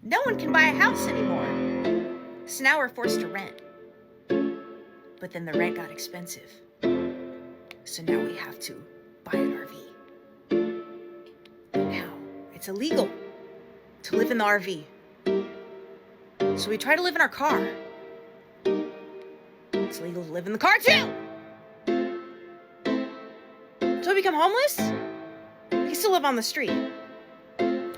no one can buy a house anymore. So now we're forced to rent. But then the rent got expensive. So now we have to buy an RV. Now it's illegal to live in the RV. So we try to live in our car. It's illegal to live in the car too. So we become homeless? We can still live on the street. Did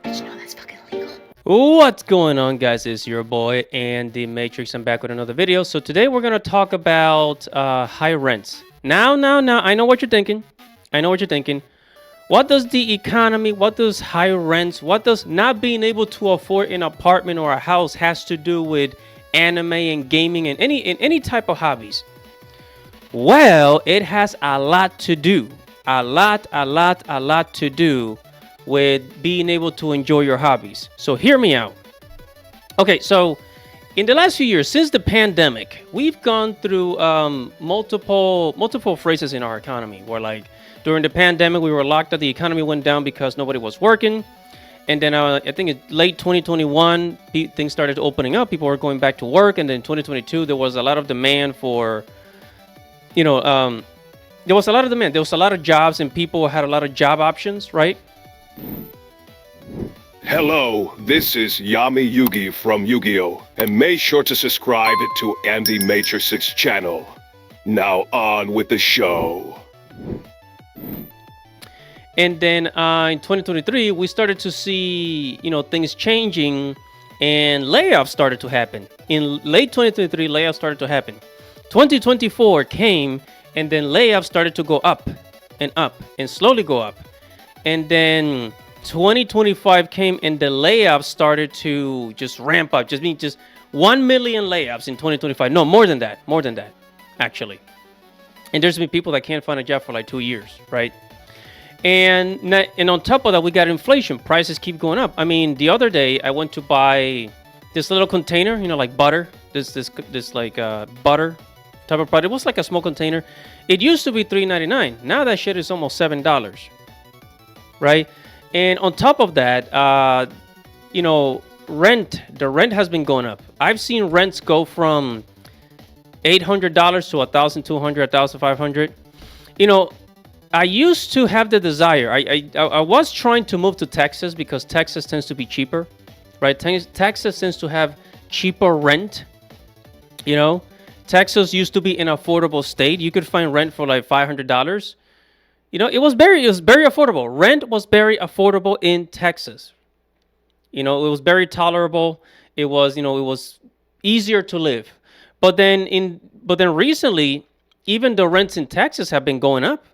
you know that's fucking illegal? What's going on, guys? It's your boy Andy Matrix. I'm back with another video. So today we're gonna talk about high rents. Now, I know what you're thinking. What does the economy, what does high rents, what does not being able to afford an apartment or a house has to do with anime and gaming and any type of hobbies? Well, it has a lot to do. A lot to do with being able to enjoy your hobbies. So hear me out. Okay, so in the last few years, since the pandemic, we've gone through multiple phrases in our economy where, like, during the pandemic, we were locked up, the economy went down because nobody was working. And then I think in late 2021, things started opening up. People were going back to work. And then 2022, there was a lot of demand for, there was a lot of demand. There was a lot of jobs and people had a lot of job options, right? Hello, this is Yami Yugi from Yu-Gi-Oh! And make sure to subscribe to Andy Matrix's channel. Now on with the show. And then in 2023, we started to see, things changing and layoffs started to happen. In late 2023, layoffs started to happen. 2024 came and then layoffs started to go up and slowly go up. And then 2025 came and the layoffs started to just ramp up. Just 1 million layoffs in 2025. No, more than that, actually. And there's been people that can't find a job for like 2 years, right? And on top of that, we got inflation. Prices keep going up. I mean, the other day I went to buy this little container, like butter. This like butter type of product. It was like a small container. It used to be $3.99. Now that shit is almost $7, right? And on top of that, rent. The rent has been going up. I've seen rents go from $800 to $1,200, $1,500. I used to have the desire. I was trying to move to Texas because Texas tends to be cheaper, right? Texas tends to have cheaper rent. Texas used to be an affordable state. You could find rent for like $500. It was very affordable. Rent was very affordable in Texas. It was very tolerable. It was easier to live. But then recently, even the rents in Texas have been going up.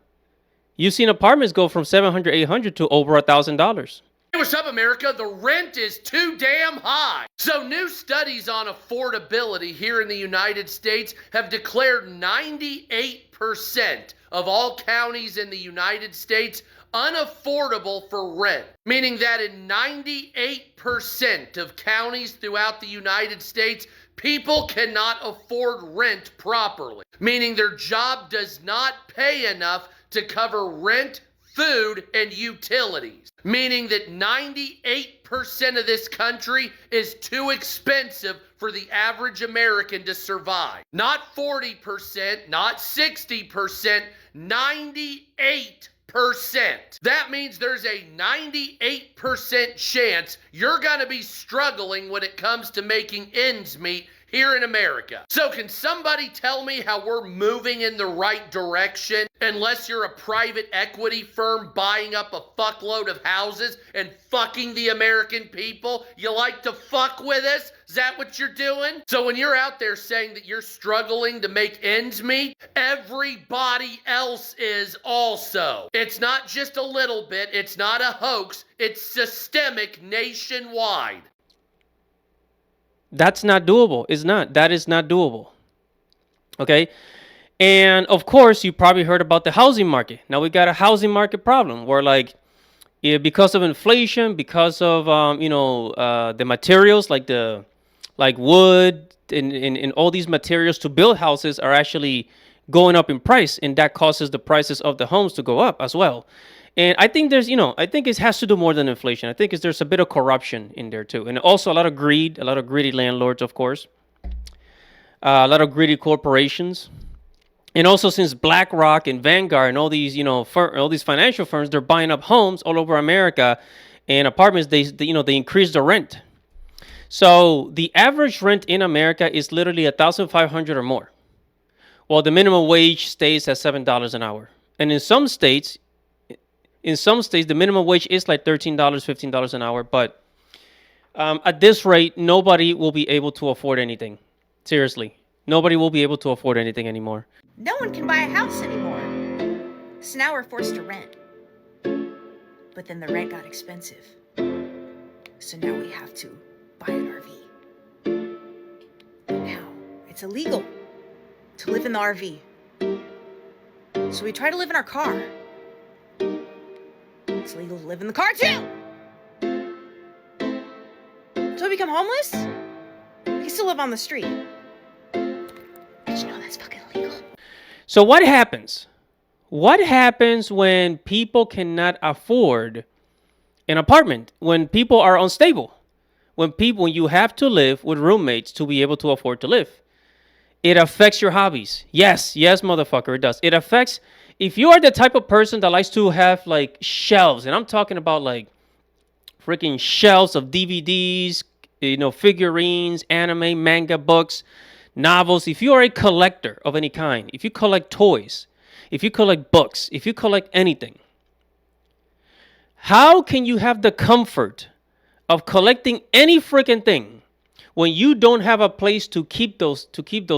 You've seen apartments go from $700, $800 to over $1,000. Hey, what's up, America? The rent is too damn high. So new studies on affordability here in the United States have declared 98% of all counties in the United States unaffordable for rent, meaning that in 98% of counties throughout the United States, people cannot afford rent properly, meaning their job does not pay enough to cover rent, food, and utilities, meaning that 98% of this country is too expensive for the average American to survive. Not 40%, not 60%, 98%. That means there's a 98% chance you're going to be struggling when it comes to making ends meet here in America. So can somebody tell me how we're moving in the right direction unless you're a private equity firm buying up a fuckload of houses and fucking the American people? You like to fuck with us? Is that what you're doing? So when you're out there saying that you're struggling to make ends meet, everybody else is also. It's not just a little bit. It's not a hoax. It's systemic nationwide. That's not doable. That is not doable. Okay. And of course, you probably heard about the housing market. Now we got a housing market problem where, because of inflation, because of, the materials like wood and all these materials to build houses are actually going up in price. And that causes the prices of the homes to go up as well. And I think there's, I think it has to do more than inflation. I think there's a bit of corruption in there too. And also a lot of greed, a lot of greedy landlords, of course, a lot of greedy corporations. And also since BlackRock and Vanguard and all these, all these financial firms, they're buying up homes all over America and apartments, they increase the rent. So the average rent in America is literally $1,500 or more. Well, the minimum wage stays at $7 an hour. And in some states, the minimum wage is like $13, $15 an hour. But at this rate, nobody will be able to afford anything. Seriously, nobody will be able to afford anything anymore. No one can buy a house anymore. So now we're forced to rent. But then the rent got expensive. So now we have to buy an RV. But now it's illegal to live in the RV. So we try to live in our car. It's legal to live in the car too. So we become homeless? We can still live on the street. But you know that's fucking illegal. So what happens? What happens when people cannot afford an apartment? When people are unstable? When you have to live with roommates to be able to afford to live? It affects your hobbies. Yes, motherfucker, it does. It affects, if you are the type of person that likes to have like shelves, and I'm talking about like freaking shelves of DVDs, figurines, anime, manga, books, novels. If you are a collector of any kind, if you collect toys, if you collect books, if you collect anything, how can you have the comfort of collecting any freaking thing when you don't have a place to keep those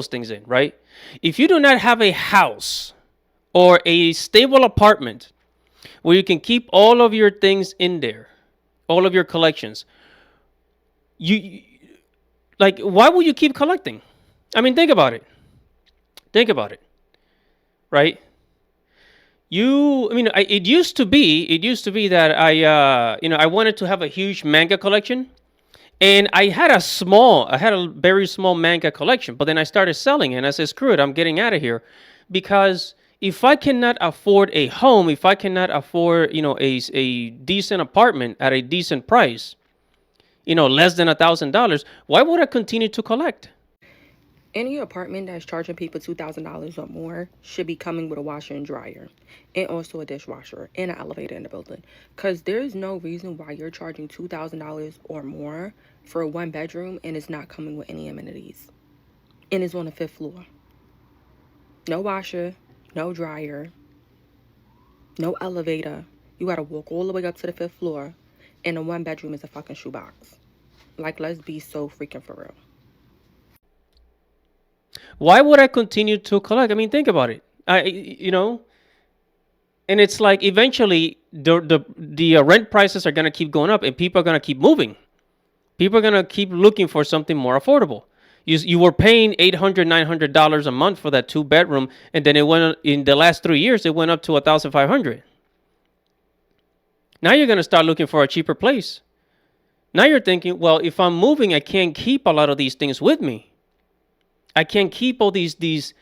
things in, right? If you do not have a house or a stable apartment where you can keep all of your things in there, all of your collections, why would you keep collecting? I mean, think about it. Right? It used to be that I wanted to have a huge manga collection, and I had a very small manga collection, but then I started selling it, and I said, screw it, I'm getting out of here, because if I cannot afford a home, if I cannot afford, a decent apartment at a decent price, less than $1,000, why would I continue to collect? Any apartment that's charging people $2,000 or more should be coming with a washer and dryer, and also a dishwasher and an elevator in the building. Because there's no reason why you're charging $2,000 or more for a one bedroom and it's not coming with any amenities. And it's on the 5th floor. No washer, no dryer, no elevator. You gotta walk all the way up to the 5th floor, and the one bedroom is a fucking shoebox. Like, let's be so freaking for real. Why would I continue to collect? I mean, think about it. And it's like eventually the rent prices are gonna keep going up, and people are gonna keep moving. People are gonna keep looking for something more affordable. You were paying $800, $900 a month for that 2-bedroom, and then in the last 3 years it went up to $1,500. Now you're gonna start looking for a cheaper place. Now you're thinking, well, if I'm moving, I can't keep a lot of these things with me. I can't keep all these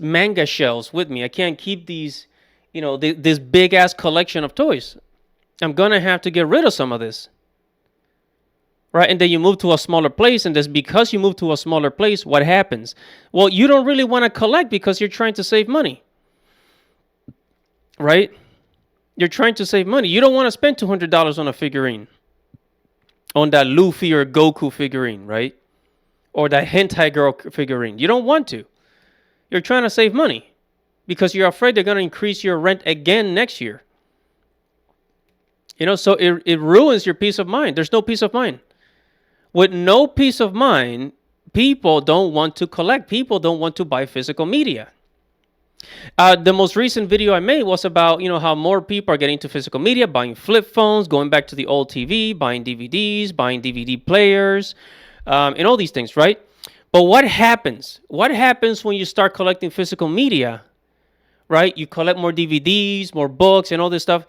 manga shelves with me. I can't keep these, this big ass collection of toys. I'm gonna have to get rid of some of this, right? And then you move to a smaller place, and that's because you move to a smaller place. What happens? Well, you don't really want to collect because you're trying to save money, right? You're trying to save money. You don't want to spend $200 on a figurine, on that Luffy or Goku figurine, right? Or that hentai girl figurine. You don't want to. You're trying to save money because you're afraid they're going to increase your rent again next year. So it ruins your peace of mind. There's no peace of mind. With no peace of mind, people don't want to collect. People don't want to buy physical media. The most recent video I made was about, how more people are getting into physical media, buying flip phones, going back to the old TV, buying DVDs, buying DVD players, and all these things, right? But what happens? What happens when you start collecting physical media, right? You collect more DVDs, more books, and all this stuff.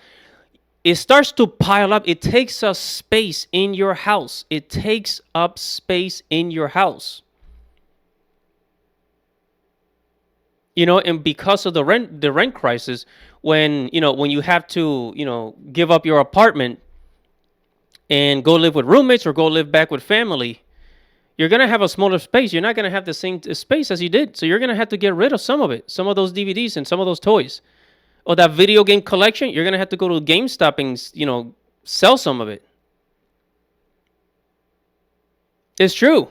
It starts to pile up. It takes up space in your house. It takes up space in your house. And because of the rent crisis, when you have to give up your apartment and go live with roommates or go live back with family, you're going to have a smaller space. You're not going to have the same space as you did. So you're going to have to get rid of some of it, some of those DVDs and some of those toys. Or that video game collection, you're going to have to go to GameStop and, sell some of it. It's true.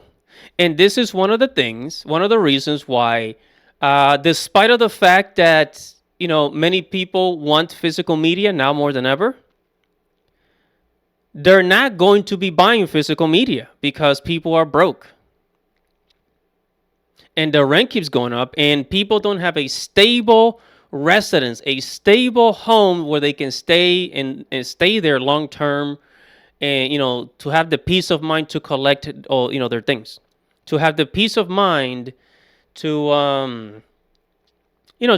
And this is one of the reasons why, despite of the fact that, many people want physical media now more than ever, they're not going to be buying physical media because people are broke. And the rent keeps going up and people don't have a stable residence, a stable home where they can stay and stay there long term, and to have the peace of mind to collect all their things, to have the peace of mind to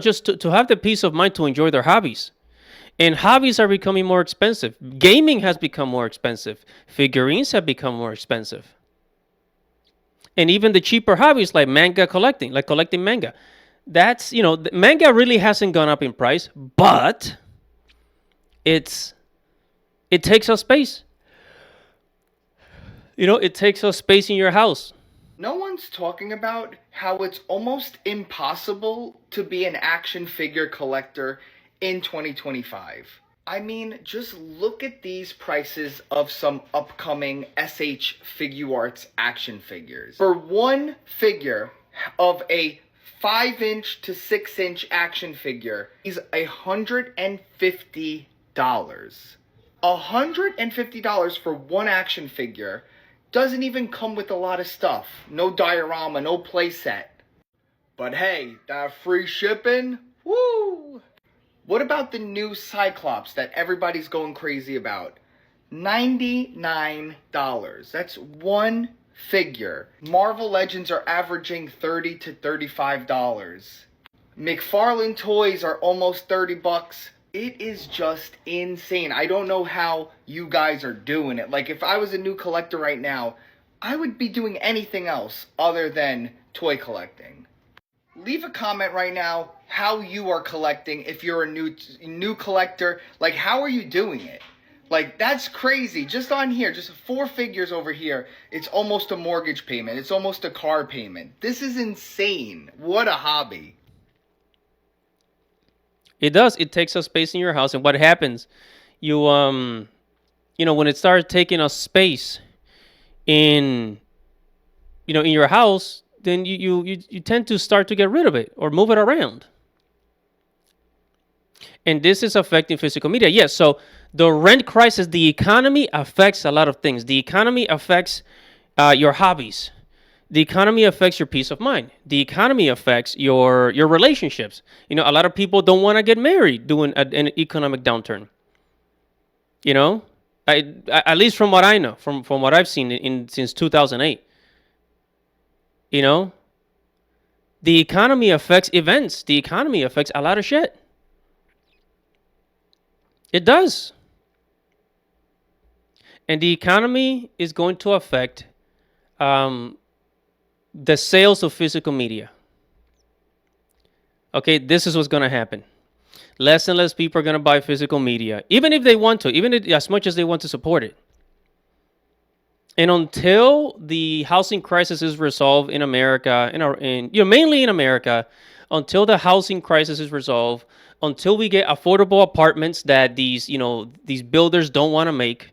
just to have the peace of mind to enjoy their hobbies. And hobbies are becoming more expensive. Gaming has become more expensive. Figurines have become more expensive. And even the cheaper hobbies like manga collecting, like collecting manga. That's, manga really hasn't gone up in price, but it takes up space. It takes up space in your house. No one's talking about how it's almost impossible to be an action figure collector in 2025. I mean, just look at these prices of some upcoming SH Figuarts action figures. For one figure of a 5-inch to 6-inch action figure is $150. $150 for one action figure doesn't even come with a lot of stuff. No diorama, no playset. But hey, that free shipping, woo! What about the new Cyclops that everybody's going crazy about? $99. That's one figure. Marvel Legends are averaging $30 to $35. McFarlane toys are almost $30. It is just insane. I don't know how you guys are doing it. Like, if I was a new collector right now, I would be doing anything else other than toy collecting. Leave a comment right now how you are collecting. If you're a new collector, like, how are you doing it? Like, that's crazy. Just on here, just 4 figures over here, it's almost a mortgage payment. It's almost a car payment. This is insane. What a hobby. It does. It takes up space in your house. And what happens, when it starts taking up space in your house, then you tend to start to get rid of it or move it around. And this is affecting physical media. Yes, so the rent crisis, the economy affects a lot of things. The economy affects your hobbies. The economy affects your peace of mind. The economy affects your relationships. A lot of people don't want to get married during an economic downturn. At least from what I know, from what I've seen since 2008. The economy affects events. The economy affects a lot of shit. It does. And the economy is going to affect the sales of physical media. Okay, this is what's going to happen. Less and less people are going to buy physical media, even if they want to, as much as they want to support it. And until the housing crisis is resolved in America, mainly in America, until the housing crisis is resolved, until we get affordable apartments that these builders don't want to make.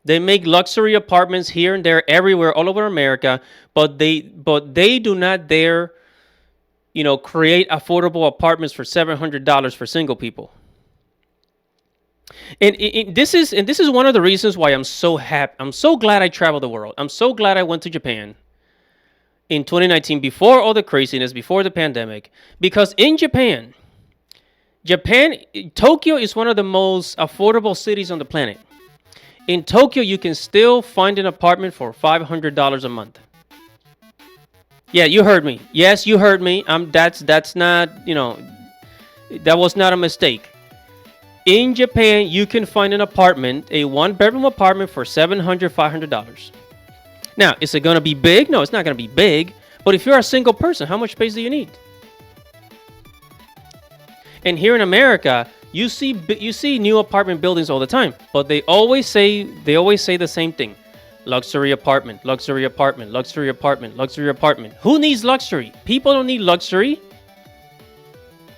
They make luxury apartments here and there, everywhere, all over America, but they do not dare, create affordable apartments for $700 for single people. And this is one of the reasons why I'm so happy. I'm so glad I traveled the world. I'm so glad I went to Japan in 2019, before all the craziness, before the pandemic, because in Japan, Tokyo is one of the most affordable cities on the planet. In Tokyo, you can still find an apartment for $500 a month. Yeah, you heard me. Yes, you heard me. That's not, that was not a mistake. In Japan, you can find an apartment, a 1-bedroom apartment for $700, $500. Now, is it going to be big? No, it's not going to be big. But if you're a single person, how much space do you need? And here in America, You see new apartment buildings all the time, but they always say the same thing. Luxury apartment, luxury apartment, luxury apartment, luxury apartment. Who needs luxury? People don't need luxury.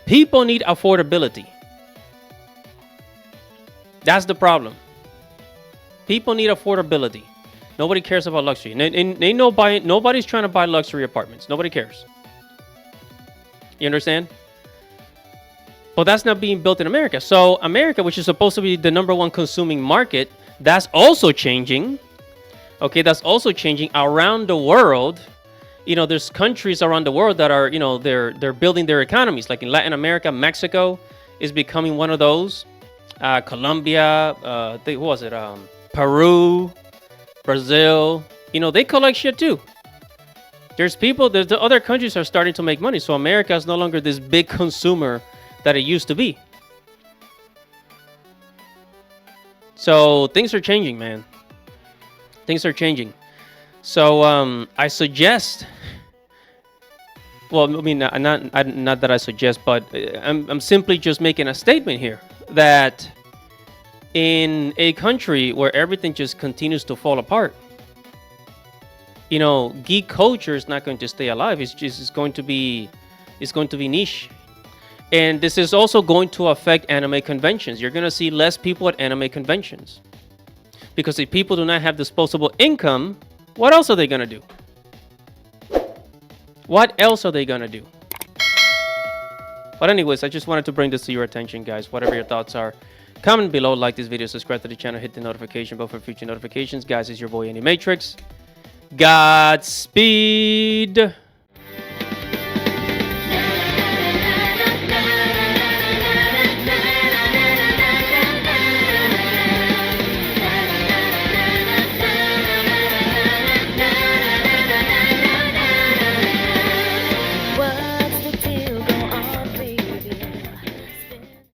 People need affordability. That's the problem. People need affordability. Nobody cares about luxury. Nobody's trying to buy luxury apartments. Nobody cares. You understand? But that's not being built in America. So America, which is supposed to be the #1 consuming market, that's also changing. Okay, that's also changing around the world. You know, there's countries around the world that are, you know, they're building their economies. Like in Latin America, Mexico is becoming one of those. Colombia, what was it? Peru, Brazil. You know, they collect shit too. There's the other countries are starting to make money. So America is no longer this big consumer that it used to be. So things are changing, man. Things are changing. So I suggest. Well, I mean, not that I suggest, but I'm simply just making a statement here that in a country where everything just continues to fall apart, you know, geek culture is not going to stay alive. It's going to be niche. And this is also going to affect anime conventions. You're going to see less people at anime conventions. Because if people do not have disposable income, what else are they going to do? What else are they going to do? But anyways, I just wanted to bring this to your attention, guys. Whatever your thoughts are, comment below, like this video, subscribe to the channel, hit the notification bell for future notifications. Guys, it's your boy Andy Matrix. Godspeed.